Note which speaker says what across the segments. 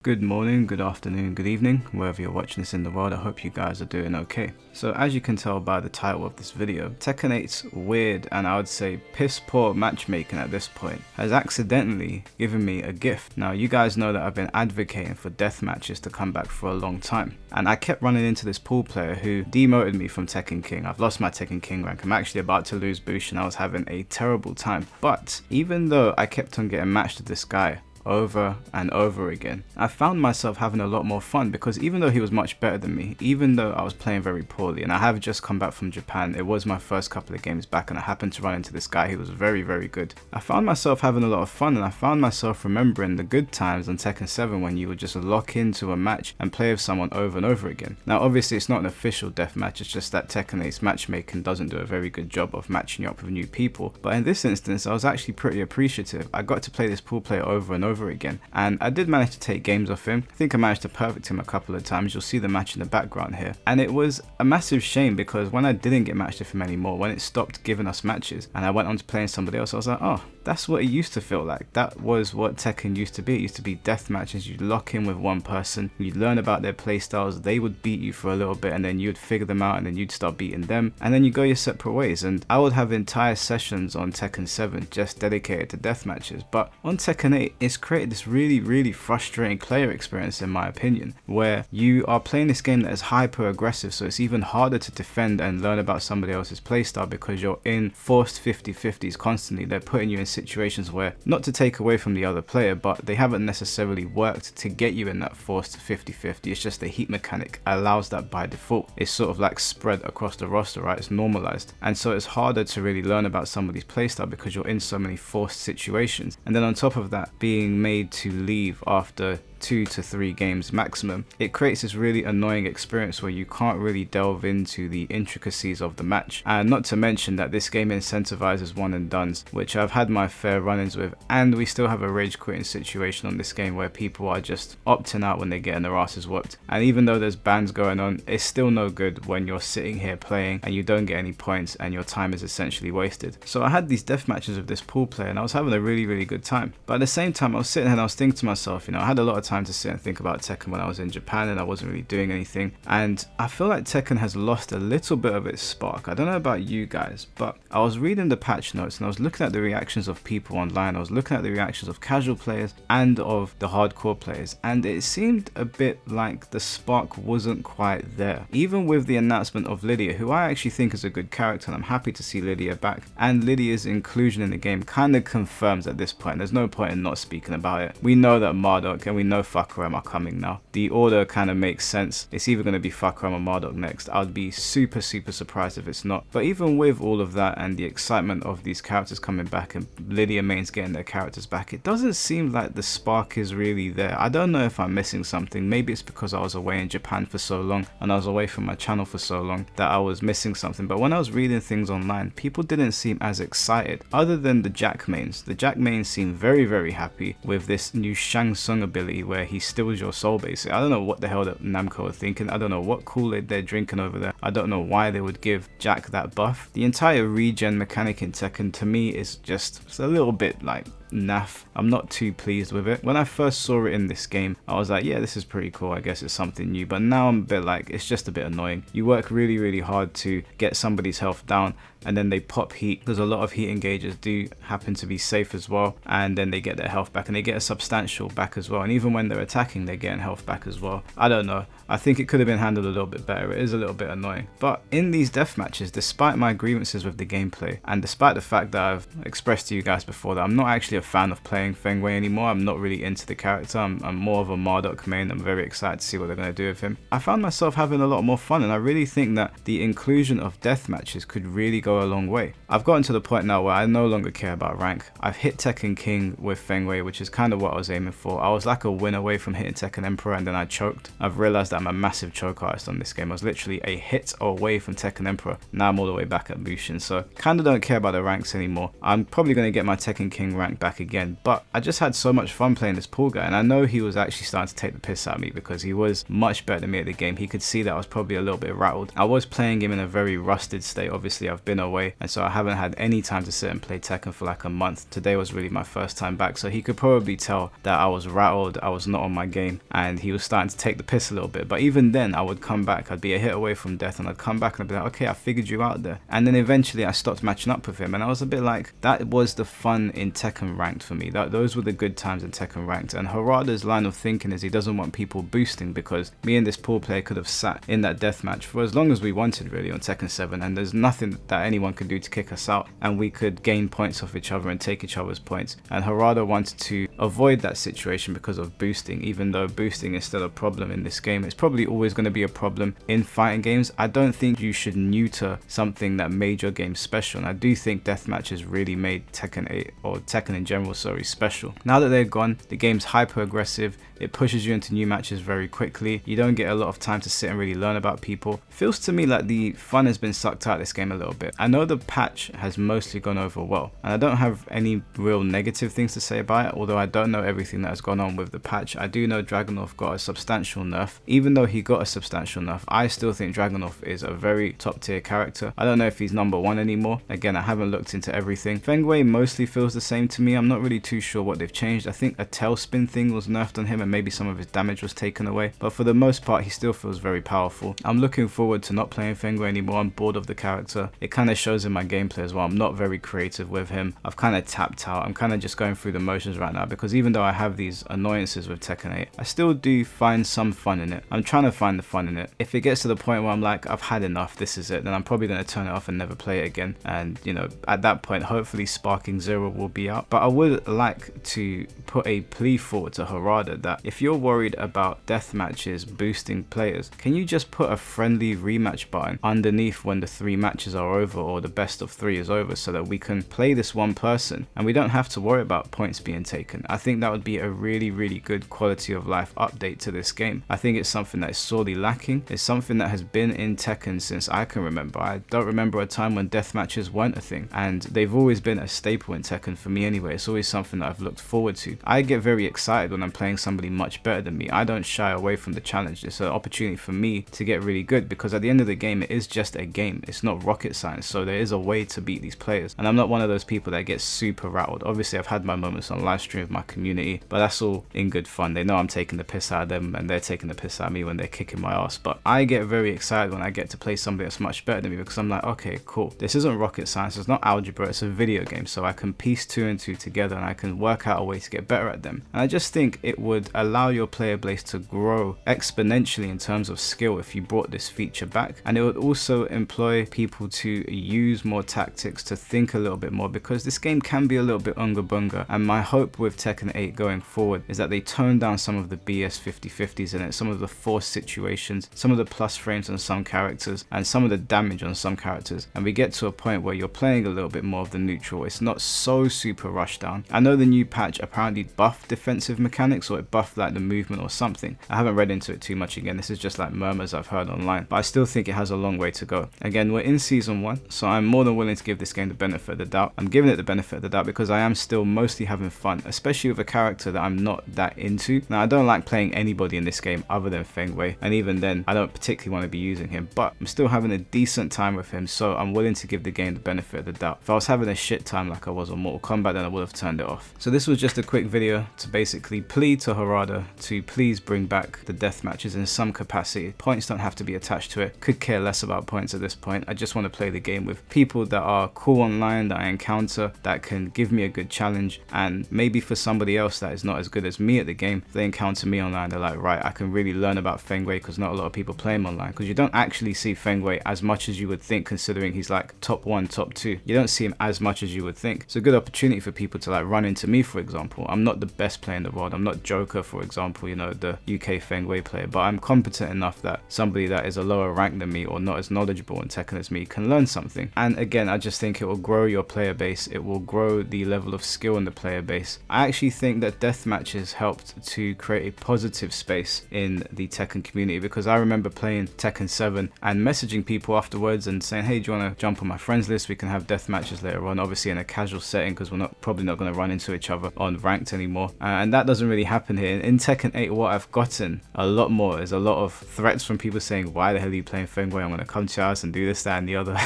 Speaker 1: Good morning, good afternoon, good evening, wherever you're watching this in the world. I hope you guys are doing okay. So as you can tell by the title of this video, Tekken 8's weird and I would say piss poor matchmaking at this point has accidentally given me a gift. Now you guys know that I've been advocating for death matches to come back for a long time, and I kept running into this pool player who demoted me from Tekken King. I've lost my Tekken King rank, I'm actually about to lose Bush and I was having a terrible time. But even though I kept on getting matched with this guy over and over again, I found myself having a lot more fun, because even though he was much better than me, even though I was playing very poorly, and I have just come back from Japan, it was my first couple of games back and I happened to run into this guy who was very good. I found myself having a lot of fun, and I found myself remembering the good times on Tekken 7 when you would just lock into a match and play with someone over and over again. Now obviously it's not an official deathmatch, it's just that Tekken 8's matchmaking doesn't do a very good job of matching you up with new people, but in this instance I was actually pretty appreciative. I got to play this pool player over and over again, and I did manage to take games off him. I think I managed to perfect him a couple of times. You'll see the match in the background here, and it was a massive shame because when I didn't get matched with him anymore, when it stopped giving us matches and I went on to playing somebody else, I was like, oh, that's what it used to feel like. That was what Tekken used to be. It used to be death matches. You'd lock in with one person, you'd learn about their playstyles, they would beat you for a little bit and then you'd figure them out and then you'd start beating them and then you go your separate ways. And I would have entire sessions on Tekken 7 just dedicated to death matches. But on Tekken 8, it's created this really frustrating player experience in my opinion, where you are playing this game that is hyper aggressive, so it's even harder to defend and learn about somebody else's playstyle because you're in forced 50-50s constantly. They're putting you in situations where, not to take away from the other player, but they haven't necessarily worked to get you in that forced 50-50. It's just the heat mechanic allows that by default. It's sort of like spread across the roster, right? It's normalized, and so it's harder to really learn about somebody's playstyle because you're in so many forced situations. And then on top of that, being made to leave after 2 to 3 games maximum, it creates this really annoying experience where you can't really delve into the intricacies of the match. And not to mention that this game incentivizes one and dones, which I've had my fair run-ins with, and we still have a rage quitting situation on this game where people are just opting out when they're getting their asses whooped. And even though there's bans going on, it's still no good when you're sitting here playing and you don't get any points and your time is essentially wasted. So I had these death matches with this pool player and I was having a really good time, but at the same time I was sitting here and I was thinking to myself, you know, I had a lot of time to sit and think about Tekken when I was in Japan and I wasn't really doing anything, and I feel like Tekken has lost a little bit of its spark. I don't know about you guys, but I was reading the patch notes and I was looking at the reactions of people online, I was looking at the reactions of casual players and of the hardcore players, and it seemed a bit like the spark wasn't quite there. Even with the announcement of Lydia, who I actually think is a good character and I'm happy to see Lydia back, and Lydia's inclusion in the game kind of confirms at this point, there's no point in not speaking about it. We know that Marduk and we know Fuckram are coming now. The order kind of makes sense. It's either going to be Fuckram or Marduk next. I would be super surprised if it's not. But even with all of that and the excitement of these characters coming back and Lydia mains getting their characters back, it doesn't seem like the spark is really there. I don't know if I'm missing something. Maybe it's because I was away in Japan for so long and I was away from my channel for so long that I was missing something. But when I was reading things online, people didn't seem as excited, other than the Jack mains. The Jack mains seem very happy with this new Shang Tsung ability where he steals your soul basically. I don't know what the hell that Namco are thinking. I don't know what Kool-Aid they're drinking over there. I don't know why they would give Jack that buff. The entire regen mechanic in Tekken to me is just a little bit like naff. I'm not too pleased with it. When I first saw it in this game, I was like, yeah, this is pretty cool. I guess it's something new. But now I'm a bit like, it's just a bit annoying. You work really hard to get somebody's health down and then they pop heat, because a lot of heat engagers do happen to be safe as well, and then they get their health back and they get a substantial back as well, and even when they're attacking they're getting health back as well. I don't know, I think it could have been handled a little bit better. It is a little bit annoying. But in these death matches, despite my grievances with the gameplay and despite the fact that I've expressed to you guys before that I'm not actually a fan of playing Feng Wei anymore, I'm not really into the character, I'm more of a Marduk main. I'm very excited to see what they're going to do with him. I found myself having a lot more fun, and I really think that the inclusion of death matches could really go a long way. I've gotten to the point now where I no longer care about rank. I've hit Tekken King with Feng Wei, which is kind of what I was aiming for. I was like a win away from hitting Tekken Emperor and then I choked. I've realized that I'm a massive choke artist on this game. I was literally a hit away from Tekken Emperor. Now I'm all the way back at Bushin, so kind of don't care about the ranks anymore. I'm probably going to get my Tekken King rank back back again. But I just had so much fun playing this pool guy, and I know he was actually starting to take the piss out of me because he was much better than me at the game. He could see that I was probably a little bit rattled. I was playing him in a very rusted state. Obviously I've been away, and so I haven't had any time to sit and play Tekken for like a month. Today was really my first time back, so he could probably tell that I was rattled, I was not on my game, and he was starting to take the piss a little bit. But even then I would come back, I'd be a hit away from death, and I'd come back and I'd be like, okay, I figured you out there. And then eventually I stopped matching up with him, and I was a bit like, that was the fun in Tekken ranked for me. Those were the good times in Tekken ranked. And Harada's line of thinking is he doesn't want people boosting, because me and this pool player could have sat in that deathmatch for as long as we wanted really on Tekken 7, and there's nothing that anyone could do to kick us out, and we could gain points off each other and take each other's points. And Harada wanted to avoid that situation because of boosting. Even though boosting is still a problem in this game, it's probably always going to be a problem in fighting games. I don't think you should neuter something that made your game special, and I do think deathmatches really made Tekken 8, or Tekken in general, sorry, special. Now that they're gone, the game's hyper aggressive, it pushes you into new matches very quickly, you don't get a lot of time to sit and really learn about people. Feels to me like the fun has been sucked out of this game a little bit. I know the patch has mostly gone over well, and I don't have any real negative things to say about it, although I don't know everything that has gone on with the patch. I do know Dragunov got a substantial nerf. Even though he got a substantial nerf, I still think Dragunov is a very top tier character. I don't know if he's #1 anymore. Again, I haven't looked into everything. Feng Wei mostly feels the same to me. I'm not really too sure what they've changed. I think a tailspin thing was nerfed on him, and maybe some of his damage was taken away, but for the most part he still feels very powerful. I'm looking forward to not playing Feng Wei anymore. I'm bored of the character. It kind of shows in my gameplay as well. I'm not very creative with him. I've kind of tapped out. I'm kind of just going through the motions right now, because even though I have these annoyances with Tekken 8, I still do find some fun in it. I'm trying to find the fun in it. If it gets to the point where I'm like, I've had enough, this is it, then I'm probably going to turn it off and never play it again. And you know, at that point hopefully Sparking Zero will be out. But I would like to put a plea forward to Harada that if you're worried about death matches boosting players, can you just put a friendly rematch button underneath when the 3 matches are over, or the best of 3 is over, so that we can play this one person and we don't have to worry about points being taken? I think that would be a really good quality of life update to this game. I think it's something that is sorely lacking. It's something that has been in Tekken since I can remember. I don't remember a time when death matches weren't a thing, and they've always been a staple in Tekken for me anyway. It's always something that I've looked forward to. I get very excited when I'm playing somebody much better than me. I don't shy away from the challenge. It's an opportunity for me to get really good, because at the end of the game it is just a game. It's not rocket science, so there is a way to beat these players, and I'm not one of those people that gets super rattled. Obviously I've had my moments on live stream with my community, but that's all in good fun. They know I'm taking the piss out of them, and they're taking the piss out of me when they're kicking my ass. But I get very excited when I get to play somebody that's much better than me, because I'm like, okay, cool, this isn't rocket science, it's not algebra, it's a video game, so I can piece 2 and 2 together and I can work out a way to get better at them. And I just think it would allow your player base to grow exponentially in terms of skill if you brought this feature back, and it would also employ people to use more tactics, to think a little bit more, because this game can be a little bit unga bunga. And my hope with Tekken 8 going forward is that they tone down some of the BS 50-50s in it, some of the forced situations, some of the plus frames on some characters, and some of the damage on some characters, and we get to a point where you're playing a little bit more of the neutral. It's not so super rushed down. I know the new patch apparently buffed defensive mechanics, or it buffed like the movement or something. I haven't read into it too much. Again, this is just like murmurs I've heard online, but I still think it has a long way to go. Again, we're in season 1, so I'm more than willing to give this game the benefit of the doubt. I'm giving it the benefit of the doubt because I am still mostly having fun, especially with a character that I'm not that into. Now, I don't like playing anybody in this game other than Feng Wei, and even then I don't particularly want to be using him, but I'm still having a decent time with him, so I'm willing to give the game the benefit of the doubt. If I was having a shit time like I was on Mortal Kombat, then I would have turned it off. So this was just a quick video to basically plead to Harada to please bring back the death matches in some capacity. Points don't have to be attached to it. Could care less about points at this point. I just want to play the game with people that are cool online, that I encounter, that can give me a good challenge. And maybe for somebody else that is not as good as me at the game, if they encounter me online, they're like, right, I can really learn about Feng Wei, because not a lot of people play him online, because you don't actually see Feng Wei as much as you would think, considering he's like top 1, top 2. You don't see him as much as you would think. It's a good opportunity for people to like run into me, for example. I'm not the best player in the world. I'm not Joker, for example, you know, the UK Feng Wei player, but I'm competent enough that somebody that is a lower rank than me, or not as knowledgeable in Tekken as me, can learn something. And again, I just think it will grow your player base. It will grow the level of skill in the player base. I actually think that death matches helped to create a positive space in the Tekken community, because I remember playing Tekken 7 and messaging people afterwards and saying, hey, do you want to jump on my friends list? We can have death matches later on, obviously in a casual setting, because we're not probably probably not going to run into each other on ranked anymore, and that doesn't really happen here. In Tekken 8, what I've gotten a lot more is a lot of threats from people saying, why the hell are you playing Fengway? I'm going to come to your house and do this, that and the other.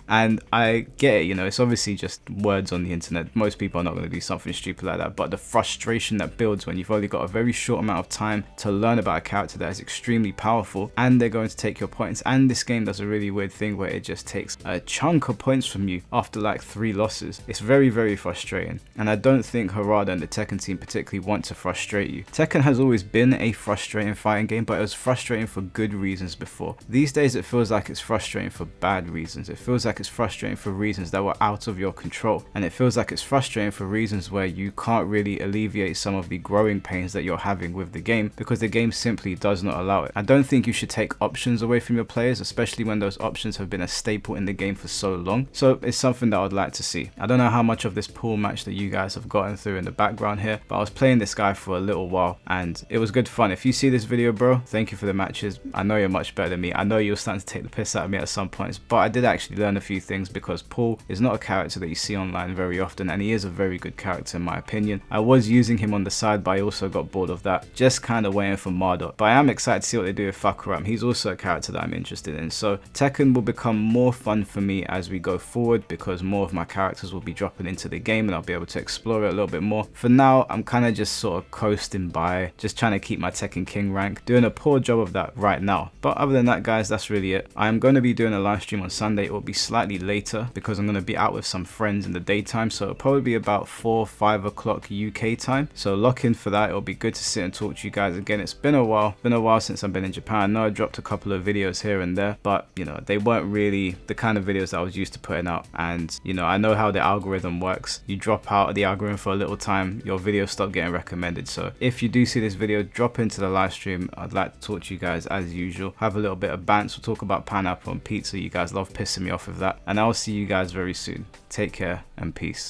Speaker 1: And I get it, you know, it's obviously just words on the internet. Most people are not going to do something stupid like that, but the frustration that builds when you've only got a very short amount of time to learn about a character that is extremely powerful, and they're going to take your points. And this game does a really weird thing where it just takes a chunk of points from you after like 3 losses. It's very, very frustrating, and I don't think Harada and the Tekken team particularly want to frustrate you. Tekken has always been a frustrating fighting game, but it was frustrating for good reasons before. These days it feels like it's frustrating for bad reasons. It feels like it's frustrating for reasons that were out of your control, and it feels like it's frustrating for reasons where you can't really alleviate some of the growing pains that you're having with the game, because the game simply does not allow it. I don't think you should take options away from your players, especially when those options have been a staple in the game for so long. So it's something that I'd like to see. I don't know how much of this pool match that you guys have gotten through in the background here, but I was playing this guy for a little while and it was good fun. If you see this video, bro, thank you for the matches. I know you're much better than me. I know you're starting to take the piss out of me at some points, but I did actually learn a few things, because Paul is not a character that you see online very often, and he is a very good character in my opinion. I was using him on the side, but I also got bored of that, just kind of waiting for Mardot. But I am excited to see what they do with Fakuram. He's also a character that I'm interested in. So Tekken will become more fun for me as we go forward, because more of my characters will be dropping into the game and I'll be able to explore it a little bit more. For now, I'm kind of just sort of coasting by, just trying to keep my Tekken King rank, doing a poor job of that right now. But other than that, guys, that's really it. I am going to be doing a live stream on Sunday. It will be slightly later because I'm going to be out with some friends in the daytime, so it'll probably be about 4-5 o'clock UK time. So lock in for that. It'll be good to sit and talk to you guys again. It's been a while since I've been in Japan. I know I dropped a couple of videos here and there, but you know, they weren't really the kind of videos that I was used to putting out. And you know, I know how the algorithm works. You drop out of the algorithm for a little time, your videos stop getting recommended. So if you do see this video, drop into the live stream. I'd like to talk to you guys as usual, have a little bit of bants. We'll talk about pineapple and pizza. You guys love pissing me off with that, and I'll see you guys very soon. Take care and peace.